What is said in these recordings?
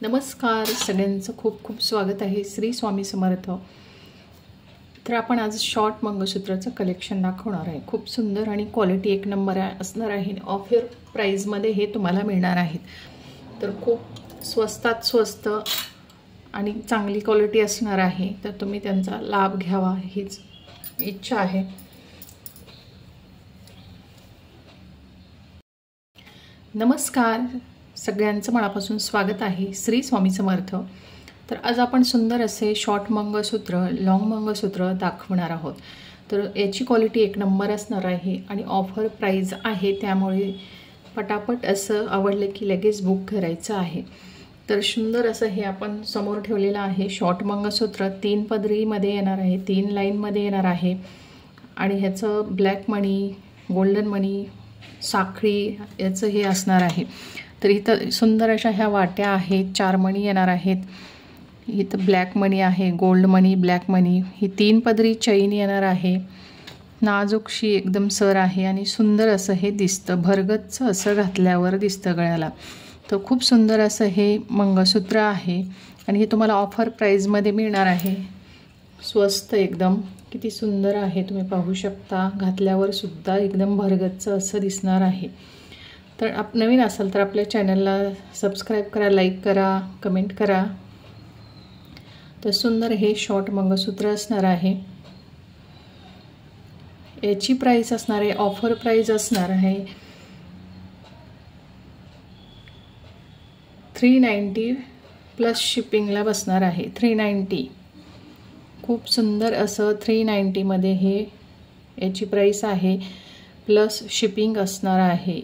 नमस्कार सगळ्यांचं खूप खूप स्वागत आहे श्री स्वामी समर्थ। तर आपण आज शॉर्ट मंगळसूत्राचं कलेक्शन दाखवणार आहे। खूप सुंदर आणि क्वालिटी एक नंबर असणार आहे। ऑफर प्राइस मध्ये हे तुम्हाला मिळणार आहेत। तर खूप स्वस्तात स्वस्त आणि चांगली क्वालिटी असणार आहे। तर तुम्ही त्यांचा लाभ घ्यावा हीच इच्छा आहे। नमस्कार सगळ्यांचं मनापासून स्वागत आहे श्री स्वामी समर्थ। तर आज आपण सुंदर असे शॉर्ट मंगळसूत्र लॉंग मंगळसूत्र दाखवणार आहोत। तर याची क्वालिटी एक नंबर असणार आहे आणि ऑफर प्राइस आहे, त्यामुळे पटापट असं आवडलं की लगेच बुक करायचं आहे। तर सुंदर असं हे आपण समोर ठेवलेलं आहे शॉर्ट मंगळसूत्र 3 पदरीमध्ये येणार आहे, 3 लाईनमध्ये येणार आहे आणि ह्याचं ब्लॅक मनी, गोल्डन मनी, साखळी याचं हे असणार आहे। तर इथं सुंदर अशा ह्या वाट्या आहेत, 4 मणी येणार आहेत। इथं ब्लॅक मनी आहे, गोल्ड मनी, ब्लॅक मनी, ही 3 पदरी चैन येणार आहे। नाजूकशी एकदम सर आहे आणि सुंदर असं हे दिसतं, भरगच्च असं घातल्यावर दिसतं गळ्याला। तर खूप सुंदर असं हे मंगळसूत्र आहे आणि हे तुम्हाला ऑफर प्राइसमध्ये मिळणार आहे। स्वस्त एकदम, किती सुंदर आहे तुम्ही पाहू शकता, घातल्यावर सुद्धा एकदम भरगच्च असं दिसणार आहे। तर आप नवीन असाल तर आपल्या चॅनलला सबस्क्राइब करा, लाईक करा, कमेंट करा। तर सुंदर हे शॉर्ट मंगळसूत्र असणार आहे। याची प्राइस असणार आहे, ऑफर प्राइस असणार आहे 390 प्लस शिपिंगला बसणार आहे 390। खूप सुंदर असं 390 मध्ये हे याची प्राइस आहे, प्लस शिपिंग असणार आहे।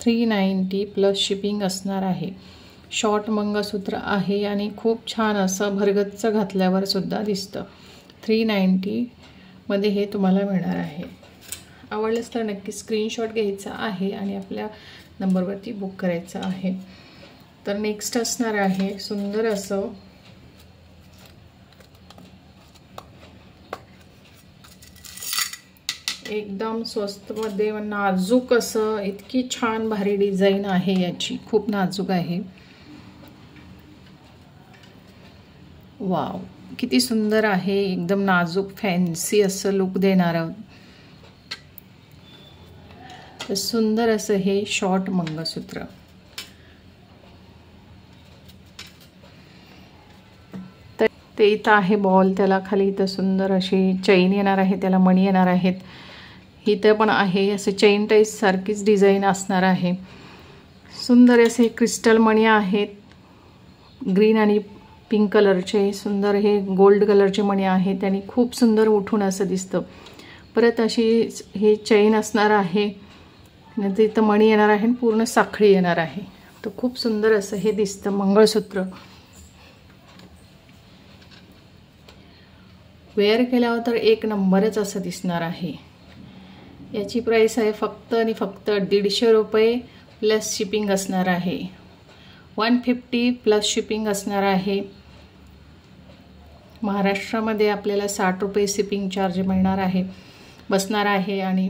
390 प्लस शिपिंग असणार आहे। शॉर्ट मंगळसूत्र आहे आणि खूप छान असं भरगच्च घातल्यावर सुद्धा दिसतं। 390 मध्ये हे तुम्हाला मिळणार आहे। आवडलंच तर नक्की स्क्रीनशॉट घ्यायचा आहे आणि आपल्या नंबरवरती बुक करायचं आहे। तर नेक्स्ट असणार आहे सुंदर असं एकदम स्वस्त मध्ये नाजूक असं, इतकी छान भारी डिझाइन आहे याची, खूप नाजूक आहे। वाव, किती सुंदर आहे, एकदम नाजूक फॅन्सी असं लुक देणारं सुंदर असं हे शॉर्ट मंगळसूत्र। ते इथं आहे बॉल, त्याला खाली इथं सुंदर अशी चैन येणार आहे, त्याला मणी येणार आहेत। इथं पण आहे असे चैन टाईप सारखीच डिझाइन असणार आहे। सुंदर असे क्रिस्टल मणी आहेत, ग्रीन आणि पिंक कलरचे। सुंदर हे गोल्ड कलरचे मणी आहेत आणि खूप सुंदर उठून असं दिसतं। परत अशी हे चैन असणार आहे, नंतर इथं मणी येणार आहे, पूर्ण साखळी येणार आहे। तर खूप सुंदर असं हे दिसतं मंगळसूत्र। वेअर केल्यावर तर एक नंबरच असं दिसणार आहे। याची प्राइस आहे फक्त आणि फक्त 150 रुपये प्लस शिपिंग असणार आहे। 150 प्लस शिपिंग असणार आहे। महाराष्ट्रामध्ये आपल्याला 60 रुपये शिपिंग चार्ज मिळणार आहे, बसणार आहे आणि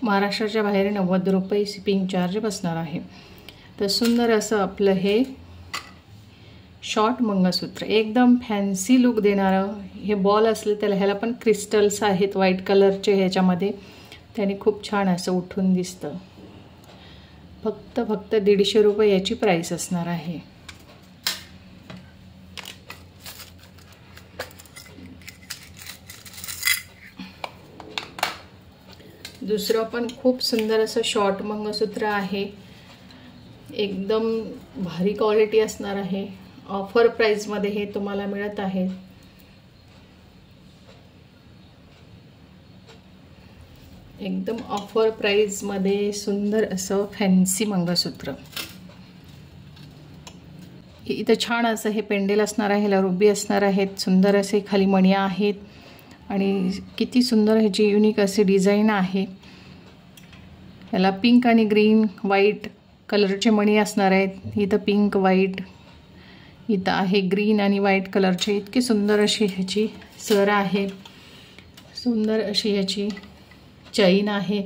महाराष्ट्राच्या बाहेर 90 रुपये शिपिंग चार्ज बसणार आहे। तर सुंदर असं आपलं हे शॉर्ट मंगळसूत्र एकदम फॅन्सी लुक देणारं हे बॉल असले त्याला ह्याला पण क्रिस्टल्स आहेत व्हाईट कलरचे ह्याच्यामध्ये, त्याने खूप छान असं उठून दिसतं। फक्त 150 रुपये याची प्राइस असणार आहे। दुसरं पण खूप सुंदर असं शॉर्ट मंगळसूत्र आहे, एकदम भारी क्वालिटी असणार आहे। ऑफर प्राइस मध्ये हे तुम्हाला मिळत आहे। एकदम ऑफर प्राइस मध्ये सुंदर असं फॅन्सी मंगळसूत्र। इथं छान असं हे पेंडेल असणार आहे, ह्याला रुबी असणार आहेत, सुंदर असे खाली मणी आहेत आणि किती सुंदर ह्याची युनिक अशी डिझाइन आहे। ह्याला पिंक आणि ग्रीन व्हाईट कलरचे मणी असणार आहेत। इथं पिंक व्हाईट, इथं आहे ग्रीन आणि व्हाईट कलरचे, इतकी सुंदर अशी ह्याची सर आहे, सुंदर अशी ह्याची चैन आहे।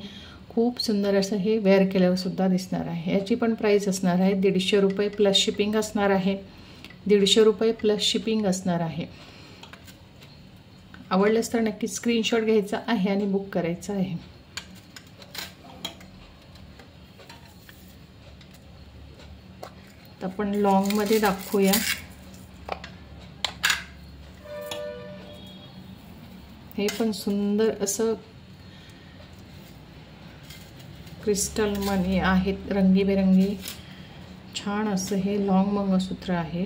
खूप सुंदर असं हे वेअर केल्यावर सुद्धा दिसणार आहे। याची पण प्राइस असणार आहे 150 रुपये प्लस शिपिंग असणार आहे। 150 रुपये प्लस शिपिंग असणार आहे। आवडलंच तर नक्की स्क्रीनशॉट घ्यायचा आहे आणि बुक करायचं आहे। तर आपण लॉंग मध्ये दाखवूया। हे पण सुंदर असं क्रिस्टल मणी आहेत, रंगीबेरंगी छान असं हे लॉंग मंगळसूत्र आहे।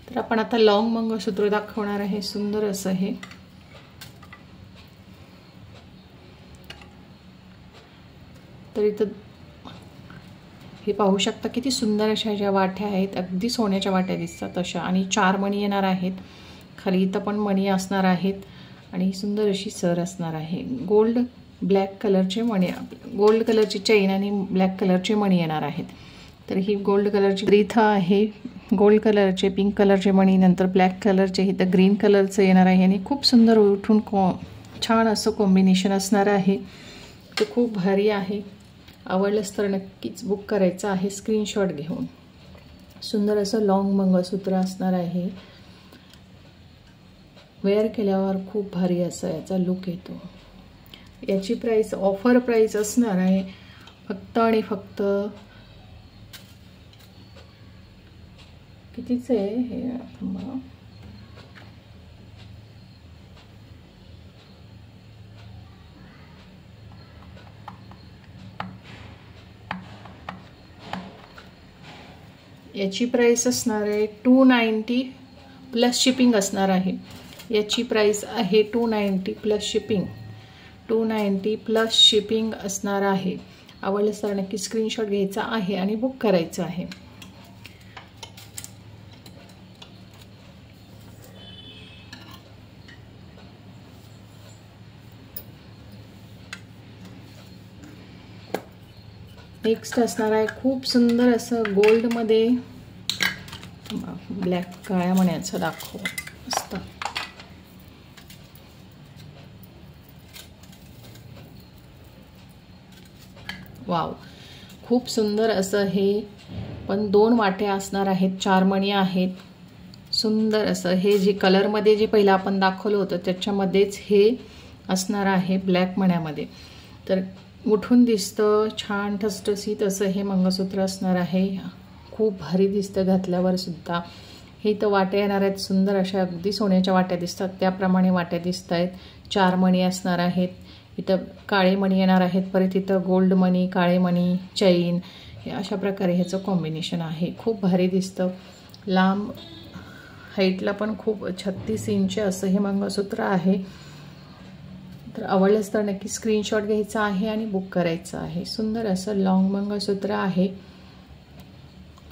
तर आपण आता लॉंग मंगळसूत्र दाखवणार आहे। सुंदर असं हे तर इथं हे पाहू शकता किती सुंदर अशा ज्या वाट्या आहेत, अगदी सोन्याच्या वाट्या दिसतात अशा, आणि 4 मणी येणार आहेत। खाली इथं पण मणी असणार आहेत आणि सुंदर अशी सर असणार आहे। गोल्ड ब्लॅक कलरचे मणी, गोल्ड कलरची चेन आणि ब्लॅक कलरचे मणी येणार आहेत। तर ही गोल्ड कलरची ग्रीथ आहे, गोल्ड कलरचे, पिंक कलरचे मणी, नंतर ब्लॅक कलरचे, इथं ग्रीन कलरचं येणार आहे आणि खूप सुंदर उठून छान असं कॉम्बिनेशन असणार आहे। ते खूप भारी आहे। आवडलंच तर नक्कीच बुक करायचं आहे स्क्रीनशॉट घेऊन। सुंदर असं लॉंग मंगळसूत्र असणार आहे। वेअर केल्यावर खूप भारी असं याचा लुक येतो। याची प्राइस ऑफर प्राइस असणार आहे फक्त आणि फक्त कितीच आहे हे थांबा, याची प्राइस असणार आहे 290 प्लस शिपिंग असणार आहे। याची प्राइस आहे 290 प्लस शिपिंग, 290 प्लस शिपिंग असणार आहे। आवडल्यास तर नक्की स्क्रीनशॉट घ्यायचा आहे आणि बुक करायचं आहे। नेक्स्ट असणार आहे खूप सुंदर असं गोल्ड मध्ये ब्लॅक काळ्या मण्याचं दाखव मस्त। वाव, खूप सुंदर असं हे पण 2 वाट्या असणार आहेत, 4 मणी आहेत। सुंदर असं हे जे कलर मध्ये जे पहिला आपण दाखवलं होतं त्याच्यामध्येच हे असणार आहे ब्लॅक मण्यामध्ये। तर उठून दिसतं छान ठसठसीत असं हे मंगळसूत्र असणार आहे। खूप भारी दिसतं घातल्यावर सुद्धा। हे तर वाट्या येणार आहेत, सुंदर अशा अगदी सोन्याच्या वाट्या दिसतात त्याप्रमाणे वाट्या दिसत आहेत। 4 मणी असणार आहेत, इथं काळे मणी येणार आहेत, परत इथं गोल्ड मणी, काळे मणी, चैन, हे अशा प्रकारे ह्याचं कॉम्बिनेशन आहे। खूप भारी दिसतं। लांब हाईटला पण खूप 36 इंच असं हे मंगळसूत्र आहे। तर आवडलंच तर नक्की स्क्रीनशॉट घ्यायचा आहे आणि बुक करायचं आहे। सुंदर असं लॉंग मंगळसूत्र आहे।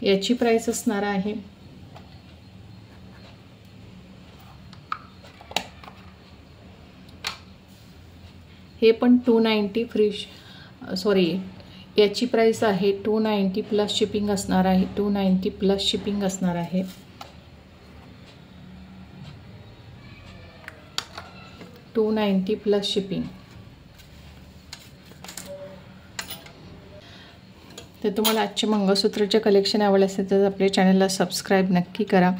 याची प्राइस असणार आहे हे पण 290 फ्री सॉरी याची प्राइस आहे 290 प्लस शिपिंग असणार आहे। 290 प्लस शिपिंग असणार आहे। 290 प्लस शिपिंग। तर तुम्हाला आजचे मंगळसूत्रचे कलेक्शन आवडले असेल तर आपल्या चॅनलला सबस्क्राईब नक्की करा।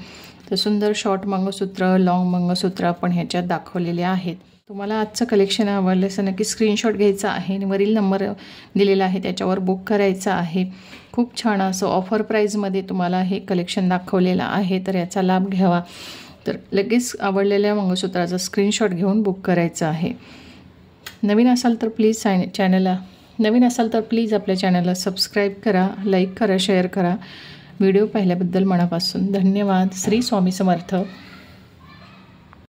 तर सुंदर शॉर्ट मंगळसूत्र, लॉंग मंगळसूत्र आपण ह्याच्यात दाखवलेले आहेत। तुम्हाला आजचं कलेक्शन आवडलं असेल नक्की स्क्रीनशॉट घ्यायचा आहे आणि वरील नंबर दिलेला आहे त्याच्यावर बुक करायचा आहे। खूप छान असं ऑफर प्राईजमध्ये तुम्हाला हे कलेक्शन दाखवलेलं आहे, तर याचा लाभ घ्यावा। तर लगेच आवडलेल्या मंगळसूत्राचा स्क्रीनशॉट घेऊन बुक करायचं आहे। नवीन असाल तर प्लीज आपल्या चॅनलला सबस्क्राईब करा, लाईक करा, शेअर करा। व्हिडिओ पाहिल्याबद्दल मनापासून धन्यवाद। श्री स्वामी समर्थ।